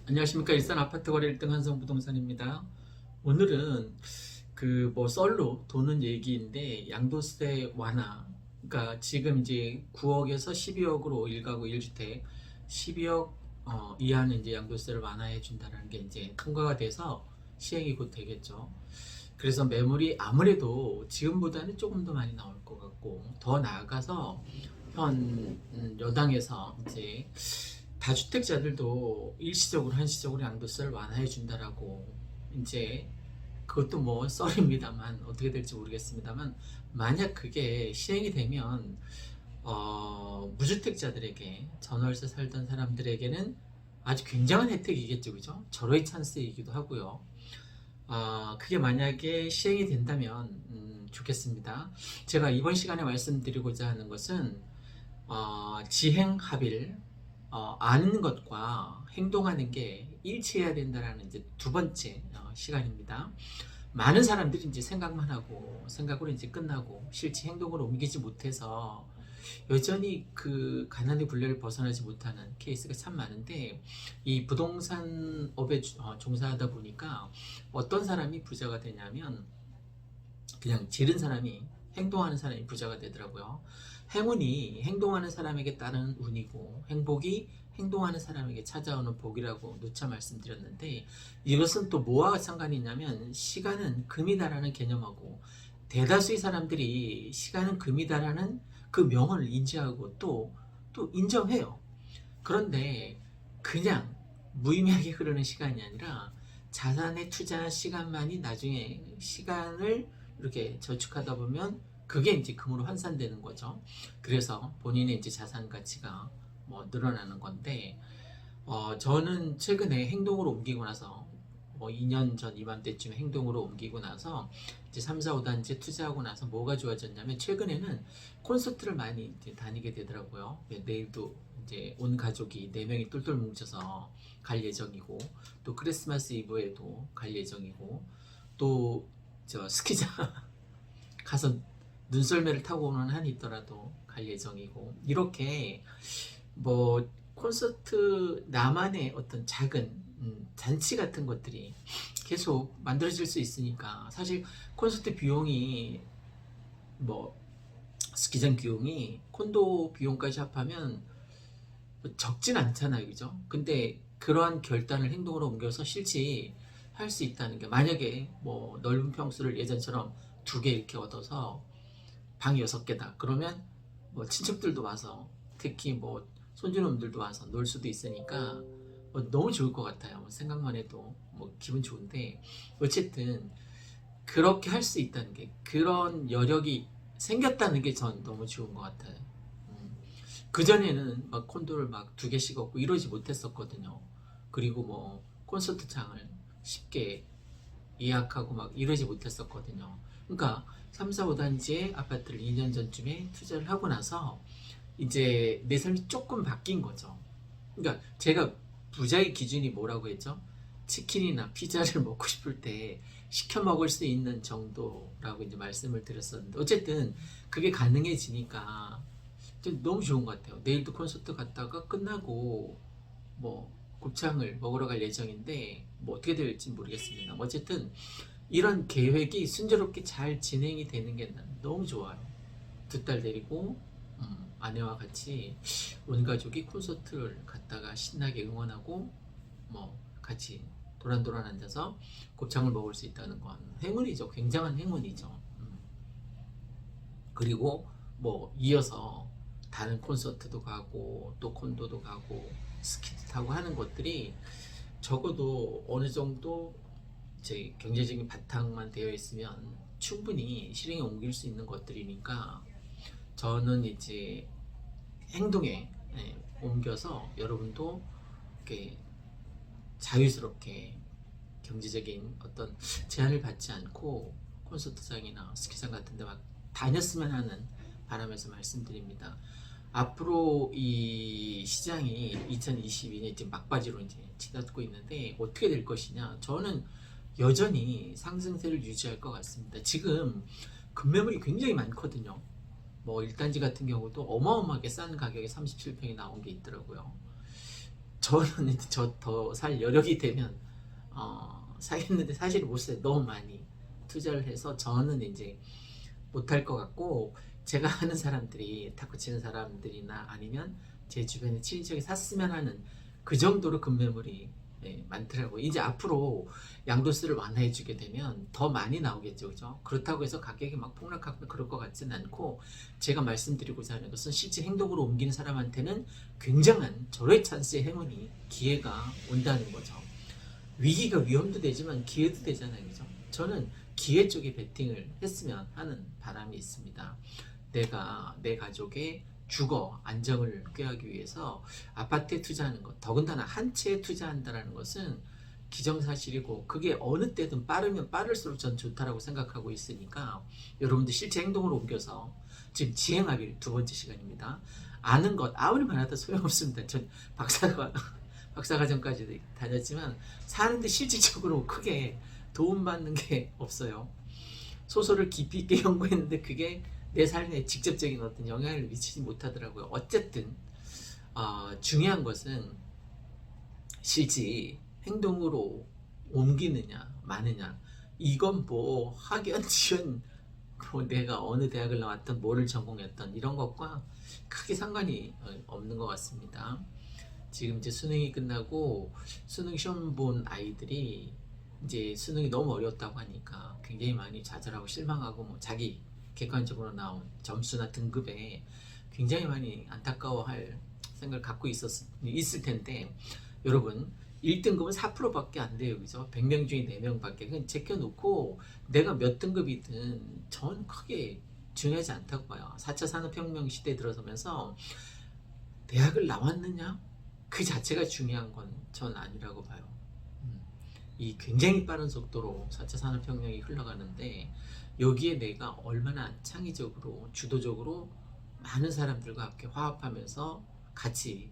안녕하십니까. 일산 아파트 거래 1등 한성부동산입니다. 오늘은 썰로 도는 얘기인데 양도세 완화. 그러니까 지금 이제 9억에서 12억으로 1가구 1주택 12억 이하는 이제 양도세를 완화해 준다는 게 이제 통과가 돼서 시행이 곧 되겠죠. 그래서 매물이 아무래도 지금보다는 조금 더 많이 나올 것 같고, 더 나아가서 현 여당에서 이제 다주택자들도 일시적으로 한시적으로 양도세를 완화해 준다라고, 이제 그것도 뭐 썰입니다만 어떻게 될지 모르겠습니다만, 만약 그게 시행이 되면 무주택자들에게, 전월세 살던 사람들에게는 아주 굉장한 혜택이겠죠, 그죠? 절호의 찬스이기도 하고요. 그게 만약에 시행이 된다면 좋겠습니다. 제가 이번 시간에 말씀드리고자 하는 것은 지행 합일, 아는 것과 행동하는 게 일치해야 된다는 이제 두 번째 시간입니다. 많은 사람들이 이제 생각만 하고 생각으로 이제 끝나고 실제 행동으로 옮기지 못해서 여전히 그 가난의 굴레를 벗어나지 못하는 케이스가 참 많은데, 이 부동산 업에 종사하다 보니까 어떤 사람이 부자가 되냐면 그냥 지른 사람이, 행동하는 사람이 부자가 되더라고요. 행운이 행동하는 사람에게 따르는 운이고, 행복이 행동하는 사람에게 찾아오는 복이라고 누차 말씀드렸는데, 이것은 또 뭐와 상관이 있냐면 시간은 금이다라는 개념하고, 대다수의 사람들이 시간은 금이다라는 그 명언을 인지하고 또 인정해요. 그런데 그냥 무의미하게 흐르는 시간이 아니라 자산에 투자한 시간만이 나중에 시간을 이렇게 저축하다 보면 그게 이제 금으로 환산되는 거죠. 그래서 본인의 이제 자산 가치가 뭐 늘어나는 건데, 저는 최근에 행동으로 옮기고 나서, 2년 전 이맘때쯤에 행동으로 옮기고 나서 이제 3, 4, 5단지에 투자하고 나서 뭐가 좋아졌냐면, 최근에는 콘서트를 많이 이제 다니게 되더라고요. 내일도 이제 온 가족이 4명이 똘똘 뭉쳐서 갈 예정이고, 또 크리스마스 이브에도 갈 예정이고, 또 저 스키장 가서 눈썰매를 타고 오는 한이 있더라도 갈 예정이고, 이렇게 뭐 콘서트 나만의 어떤 작은 잔치 같은 것들이 계속 만들어질 수 있으니까, 사실 콘서트 비용이, 뭐 스키장 비용이 콘도 비용까지 합하면 뭐 적진 않잖아요, 그죠? 근데 그러한 결단을 행동으로 옮겨서 실제 할 수 있다는 게, 만약에 뭐 넓은 평수를 예전처럼 2개 이렇게 얻어서 방이 6개다 그러면 뭐 친척들도 와서, 특히 뭐 손주놈들도 와서 놀 수도 있으니까 너무 좋을 것 같아요. 생각만 해도 뭐 기분 좋은데, 어쨌든 그렇게 할 수 있다는 게, 그런 여력이 생겼다는 게 전 너무 좋은 것 같아요. 그전에는 막 콘도를 막 2개씩 얻고 이러지 못했었거든요. 그리고 뭐 콘서트장을 쉽게 예약하고 막 이러지 못했었거든요. 그러니까 3, 4, 5단지의 아파트를 2년 전쯤에 투자를 하고 나서 이제 내 삶이 조금 바뀐 거죠. 그러니까 제가 부자의 기준이 뭐라고 했죠? 치킨이나 피자를 먹고 싶을 때 시켜 먹을 수 있는 정도라고 이제 말씀을 드렸었는데, 어쨌든 그게 가능해지니까 너무 좋은 것 같아요. 내일도 콘서트 갔다가 끝나고 뭐 곱창을 먹으러 갈 예정인데, 뭐 어떻게 될지 모르겠습니다. 어쨌든 이런 계획이 순조롭게 잘 진행이 되는 게 너무 좋아요. 2딸 데리고 아내와 같이 온 가족이 콘서트를 갔다가 신나게 응원하고 뭐 같이 도란도란 앉아서 곱창을 먹을 수 있다는 건 행운이죠. 굉장한 행운이죠. 그리고 뭐 이어서 다른 콘서트도 가고 또 콘도도 가고 스키도 타고 하는 것들이 적어도 어느 정도 제 경제적인 바탕만 되어 있으면 충분히 실행에 옮길 수 있는 것들이니까, 저는 이제 행동에 옮겨서 여러분도 이렇게 자유스럽게 경제적인 어떤 제한을 받지 않고 콘서트장이나 스키장 같은 데 막 다녔으면 하는 바람에서 말씀드립니다. 앞으로 이 시장이 2022년 지금 막바지로 이제 치닫고 있는데 어떻게 될 것이냐, 저는 여전히 상승세를 유지할 것 같습니다. 지금 급매물이 굉장히 많거든요. 뭐 1단지 같은 경우도 어마어마하게 싼 가격에 37평이 나온 게 있더라고요. 저는 이제 저 더 살 여력이 되면 사겠는데 사실 못 사요. 너무 많이 투자를 해서 저는 이제 못할 것 같고, 제가 아는 사람들이 탁구 치는 사람들이나 아니면 제 주변에 친인척이 샀으면 하는 그 정도로 급매물이 많더라고요. 이제 앞으로 양도세를 완화해 주게 되면 더 많이 나오겠죠, 그죠? 그렇다고 해서 가격이 막 폭락하거나 그럴 것 같지는 않고, 제가 말씀드리고자 하는 것은 실제 행동으로 옮기는 사람한테는 굉장한 절호의 찬스의 행운이, 기회가 온다는 거죠. 위기가 위험도 되지만 기회도 되잖아요, 그죠? 저는 기회 쪽에 베팅을 했으면 하는 바람이 있습니다. 내가 내 가족의 주거 안정을 꾀하기 위해서 아파트에 투자하는 것, 더군다나 한 채에 투자한다는 것은 기정사실이고, 그게 어느 때든 빠르면 빠를수록 전 좋다라고 생각하고 있으니까, 여러분들 실제 행동으로 옮겨서, 지금 지행하기 두 번째 시간입니다. 아는 것 아무리 많아도 소용없습니다. 전 박사과정까지 다녔지만 사는데 실질적으로 크게 도움받는 게 없어요. 소설을 깊이 있게 연구했는데 그게 내 삶에 직접적인 어떤 영향을 미치지 못하더라고요. 어쨌든 중요한 것은 실제 행동으로 옮기느냐 마느냐, 이건 뭐 학연 지연, 뭐 내가 어느 대학을 나왔던 뭐를 전공했던 이런 것과 크게 상관이 없는 것 같습니다. 지금 이제 수능이 끝나고 수능 시험 본 아이들이 이제 수능이 너무 어려웠다고 하니까 굉장히 많이 좌절하고 실망하고, 뭐 자기 객관적으로 나온 점수나 등급에 굉장히 많이 안타까워할 생각을 갖고 있을 텐데, 여러분 1등급은 4%밖에 안 돼요, 그죠? 100명 중에 4명밖에. 그건 제껴놓고 내가 몇 등급이든 전 크게 중요하지 않다고 봐요. 4차 산업혁명 시대에 들어서면서 대학을 나왔느냐 그 자체가 중요한 건 전 아니라고 봐요. 이 굉장히 빠른 속도로 4차 산업혁명이 흘러가는데, 여기에 내가 얼마나 창의적으로 주도적으로 많은 사람들과 함께 화합하면서 같이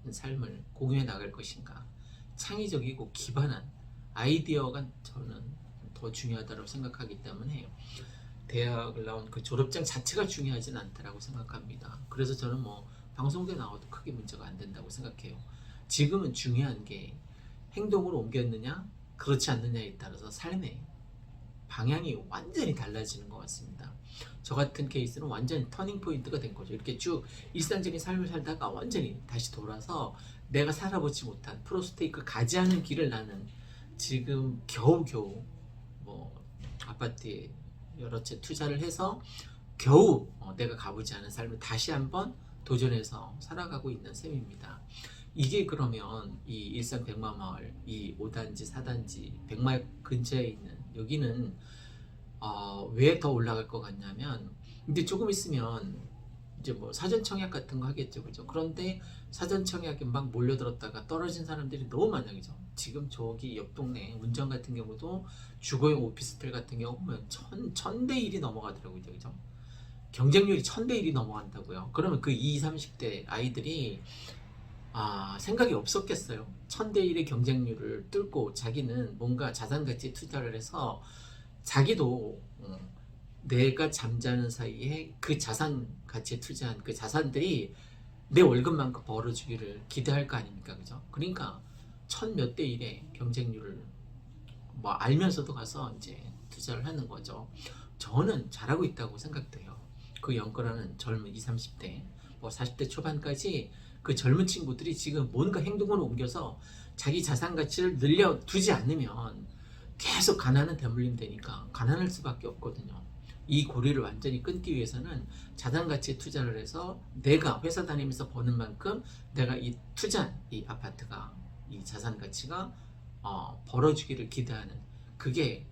삶을 공유해 나갈 것인가, 창의적이고 기반한 아이디어가 저는 더 중요하다고 생각하기 때문에 대학을 나온 그 졸업장 자체가 중요하진 않다라고 생각합니다. 그래서 저는 뭐 방송국에 나와도 크게 문제가 안 된다고 생각해요. 지금은 중요한 게 행동으로 옮겼느냐 그렇지 않느냐에 따라서 삶의 방향이 완전히 달라지는 것 같습니다. 저 같은 케이스는 완전 터닝 포인트가 된 거죠. 이렇게 쭉 일상적인 삶을 살다가 완전히 다시 돌아서 내가 살아보지 못한 프로스테이크 가지 않은 길을 나는, 지금 겨우겨우 뭐 아파트에 여러 채 투자를 해서 겨우 내가 가보지 않은 삶을 다시 한번 도전해서 살아가고 있는 셈입니다. 이게 그러면 이 일산 백마마을, 이 5단지, 4단지, 백마역 근처에 있는 여기는 왜 더 올라갈 것 같냐면, 근데 조금 있으면 이제 뭐 사전 청약 같은 거 하겠죠, 그죠? 그런데 사전 청약에 막 몰려들었다가 떨어진 사람들이 너무 많아요, 그죠? 지금 저기 옆 동네 운정 같은 경우도 주거용 오피스텔 같은 경우 보면 1000대 1이 넘어가더라고요, 그죠? 경쟁률이 1000대 1이 넘어간다고요. 그러면 그 20, 30대 아이들이 생각이 없었겠어요. 1000대 1의 경쟁률을 뚫고 자기는 뭔가 자산 가치에 투자를 해서 자기도 내가 잠자는 사이에 그 자산 가치에 투자한 그 자산들이 내 월급만큼 벌어주기를 기대할 거 아닙니까, 그죠? 그러니까 1000몇 대 1의 경쟁률을 뭐 알면서도 가서 이제 투자를 하는 거죠. 저는 잘하고 있다고 생각돼요. 그 연거라는 젊은 20, 30대, 뭐 40대 초반까지 그 젊은 친구들이 지금 뭔가 행동을 옮겨서 자기 자산 가치를 늘려두지 않으면 계속 가난은 대물림 되니까 가난할 수밖에 없거든요. 이 고리를 완전히 끊기 위해서는 자산 가치에 투자를 해서 내가 회사 다니면서 버는 만큼 내가 이 투자한 이 아파트가, 이 자산 가치가 벌어주기를 기대하는, 그게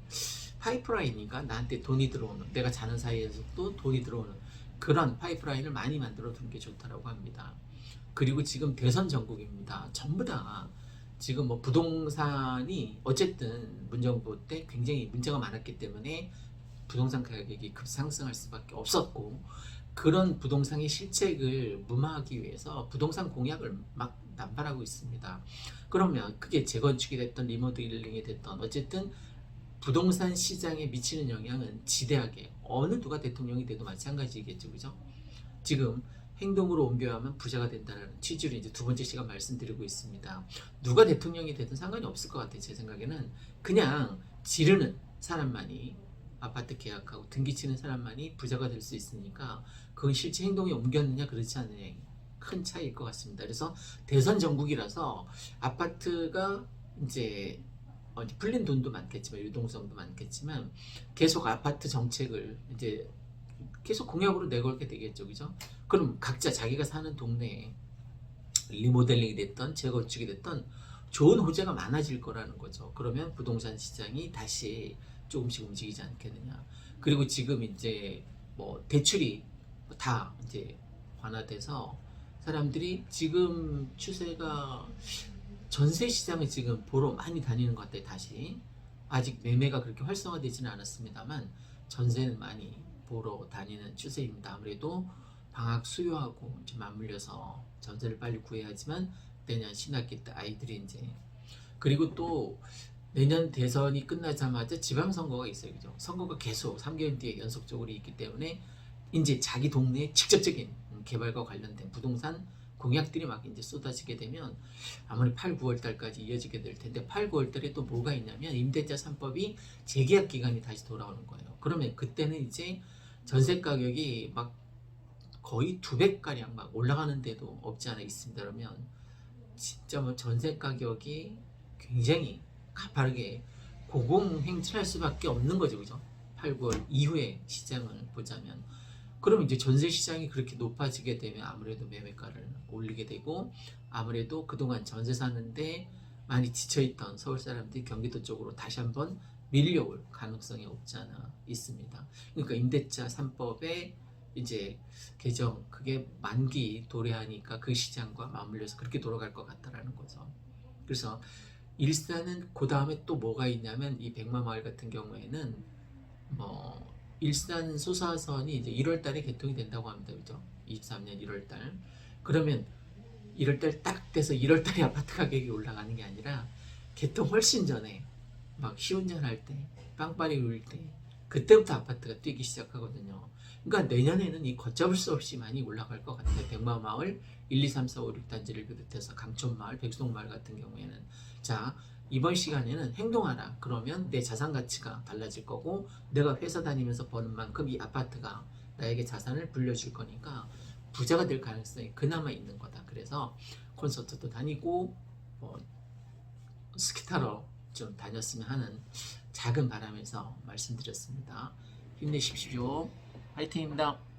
파이프라인이니까 나한테 돈이 들어오는, 내가 자는 사이에서도 돈이 들어오는 그런 파이프라인을 많이 만들어 두는 게 좋다라고 합니다. 그리고 지금 대선 전국입니다. 전부 다 지금 뭐 부동산이 어쨌든 문정부 때 굉장히 문제가 많았기 때문에 부동산 가격이 급상승할 수밖에 없었고, 그런 부동산의 실책을 무마하기 위해서 부동산 공약을 막 남발하고 있습니다. 그러면 그게 재건축이 됐던 리모델링이 됐던 어쨌든 부동산 시장에 미치는 영향은 지대하게, 어느 누가 대통령이 돼도 마찬가지겠죠, 그죠? 지금 행동으로 옮겨야 하면 부자가 된다는 취지로 이제 두 번째 시간 말씀드리고 있습니다. 누가 대통령이 되든 상관이 없을 것 같아요. 제 생각에는 그냥 지르는 사람만이 아파트 계약하고 등기 치는 사람만이 부자가 될 수 있으니까 그건 실제 행동에 옮겼느냐 그렇지 않느냐 큰 차이일 것 같습니다. 그래서 대선 전국이라서 아파트가 이제 풀린 돈도 많겠지만 유동성도 많겠지만 계속 아파트 정책을 이제 계속 공약으로 내걸게 되겠죠, 그죠? 그럼 각자 자기가 사는 동네에 리모델링이 됐던 재건축이 됐던 좋은 호재가 많아질 거라는 거죠. 그러면 부동산 시장이 다시 조금씩 움직이지 않겠느냐. 그리고 지금 이제 뭐 대출이 다 이제 완화돼서 사람들이 지금 추세가 전세 시장을 지금 보러 많이 다니는 것 같아요. 다시 아직 매매가 그렇게 활성화되지는 않았습니다만 전세는 많이 보러 다니는 추세입니다. 아무래도 방학 수요하고 좀 맞물려서 전세를 빨리 구해야 하지만 내년 신학기 때 아이들이 이제 그리고 또 내년 대선이 끝나자마자 지방선거가 있어요. 그죠? 선거가 계속 3개월 뒤에 연속적으로 있기 때문에 이제 자기 동네에 직접적인 개발과 관련된 부동산 공약들이 막 이제 쏟아지게 되면 아무리 8, 9월 달까지 이어지게 될 텐데 8, 9월 달에 또 뭐가 있냐면 임대차 3법이 재계약 기간이 다시 돌아오는 거예요. 그러면 그때는 이제 전세 가격이 막 거의 2배가량 막 올라가는 데도 없지 않아 있습니다. 그러면 진짜 뭐 전세 가격이 굉장히 가파르게 고공행진할 수밖에 없는 거죠. 그죠? 8, 9월 이후의 시장을 보자면 그럼 이제 전세 시장이 그렇게 높아지게 되면 아무래도 매매가를 올리게 되고 아무래도 그동안 전세 사는데 많이 지쳐있던 서울 사람들이 경기도 쪽으로 다시 한번 밀려올 가능성이 없지 않아 있습니다. 그러니까 임대차 3법의 이제 개정 그게 만기 도래하니까 그 시장과 맞물려서 그렇게 돌아갈 것 같다라는 거죠. 그래서 일산은 그 다음에 또 뭐가 있냐면 이 백마마을 같은 경우에는 뭐 일산 수사선이 이제 1월달에 개통이 된다고 합니다. 그죠? 23년 1월달. 그러면 1월달 딱 돼서 1월달에 아파트 가격이 올라가는 게 아니라 개통 훨씬 전에 막 시운전할 때 빵빠리 울릴 때 그때부터 아파트가 뛰기 시작하거든요. 그러니까 내년에는 이 걷잡을 수 없이 많이 올라갈 것 같아요. 백마마을 1, 2, 3, 4, 5, 6단지를 비롯해서 강촌마을, 백송마을 같은 경우에는 자 이번 시간에는 행동하라. 그러면 내 자산 가치가 달라질 거고 내가 회사 다니면서 버는 만큼 이 아파트가 나에게 자산을 불려줄 거니까 부자가 될 가능성이 그나마 있는 거다. 그래서 콘서트도 다니고 스키 타러 좀 다녔으면 하는 작은 바람에서 말씀드렸습니다. 힘내십시오. 화이팅입니다.